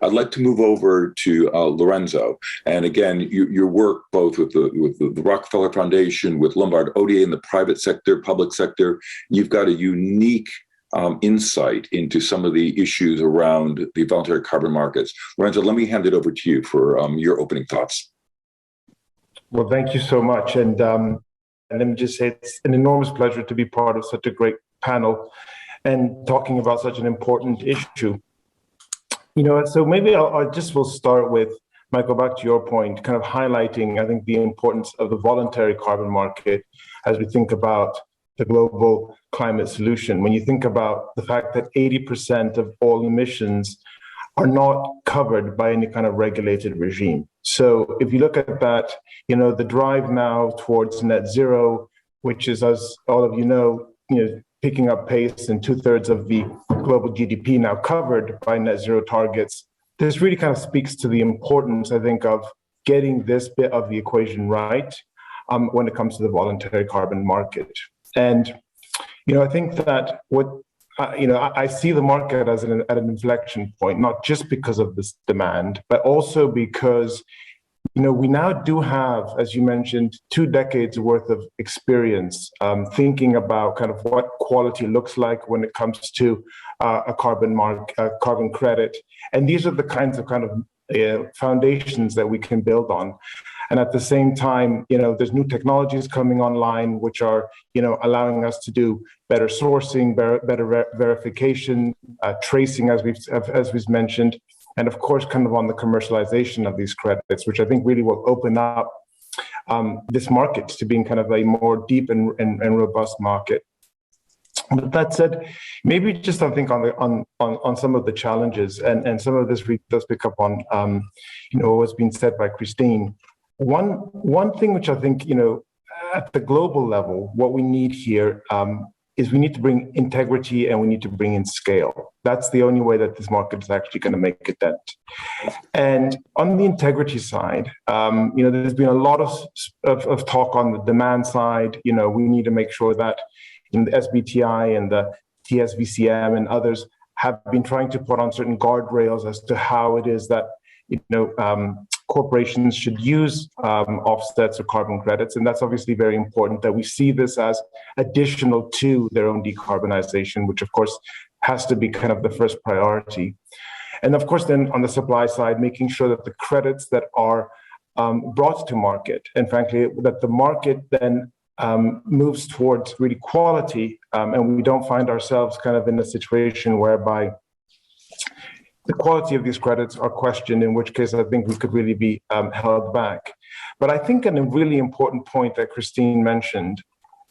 I'd like to move over to Lorenzo. And again, your work both with the Rockefeller Foundation, with Lombard Odier in the private sector, public sector, you've got a unique insight into some of the issues around the voluntary carbon markets. Lorenzo, let me hand it over to you for your opening thoughts. Well, thank you so much. And let me just say, it's an enormous pleasure to be part of such a great panel and talking about such an important issue. So maybe I just will start with, Michael, back to your point, kind of highlighting, I think, the importance of the voluntary carbon market as we think about the global climate solution. When you think about the fact that 80% of all emissions are not covered by any kind of regulated regime. So if you look at that, the drive now towards net zero, which is, as all of you know, picking up pace, and 2/3 of the global GDP now covered by net zero targets, this really kind of speaks to the importance, I think, of getting this bit of the equation right when it comes to the voluntary carbon market. And, I think that I see the market as at an inflection point, not just because of this demand, but also because, we now do have, as you mentioned, 2 decades worth of experience thinking about kind of what quality looks like when it comes to a carbon credit. And these are the kinds of foundations that we can build on. And at the same time, there's new technologies coming online, which are, allowing us to do better sourcing, better verification, tracing, as we've mentioned, and of course, kind of on the commercialization of these credits, which I think really will open up this market to being kind of a more deep and robust market. But that said, maybe just I think on some of the challenges, and some of this does pick up on what's been said by Christine. One thing which I think, at the global level, what we need here is we need to bring integrity and we need to bring in scale. That's the only way that this market is actually going to make a dent. And on the integrity side, there's been a lot of talk on the demand side. We need to make sure that in the SBTI and the TSVCM and others have been trying to put on certain guardrails as to how it is that, corporations should use offsets or carbon credits. And that's obviously very important that we see this as additional to their own decarbonization, which of course has to be kind of the first priority. And of course, then on the supply side, making sure that the credits that are brought to market, and frankly, that the market then moves towards really quality, and we don't find ourselves kind of in a situation whereby the quality of these credits are questioned, in which case I think we could really be held back. But I think a really important point that Christine mentioned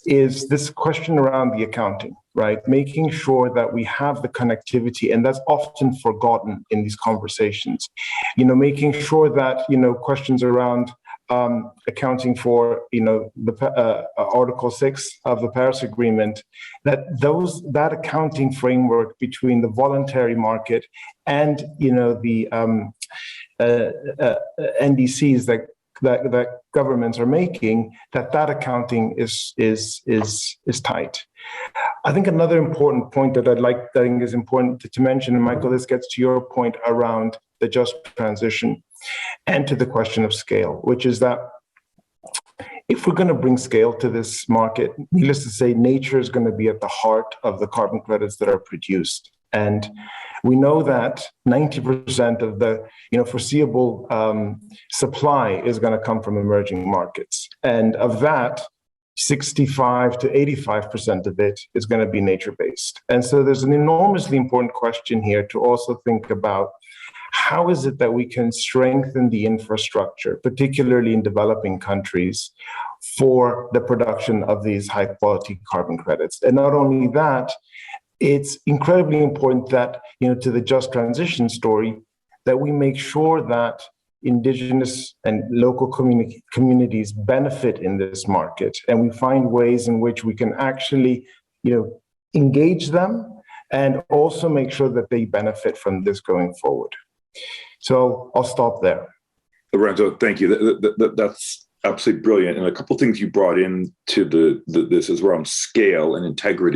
is this question around the accounting, right? Making sure that we have the connectivity, and that's often forgotten in these conversations. Making sure that, questions around accounting for, the Article 6 of the Paris Agreement, that accounting framework between the voluntary market and, the NDCs that governments are making, that accounting is tight. I think another important point that I think is important to mention, and Michael, this gets to your point around the just transition and to the question of scale, which is that if we're going to bring scale to this market, needless to say, nature is going to be at the heart of the carbon credits that are produced. And we know that 90% of the foreseeable supply is going to come from emerging markets. And of that, 65 to 85% of it is going to be nature-based. And so there's an enormously important question here to also think about: how is it that we can strengthen the infrastructure, particularly in developing countries, for the production of these high-quality carbon credits? And not only that, it's incredibly important that, to the just transition story, that we make sure that indigenous and local communities benefit in this market, and we find ways in which we can actually, engage them and also make sure that they benefit from this going forward. So I'll stop there. Lorenzo, thank you. That's absolutely brilliant. And a couple of things you brought into this is around scale and integrity.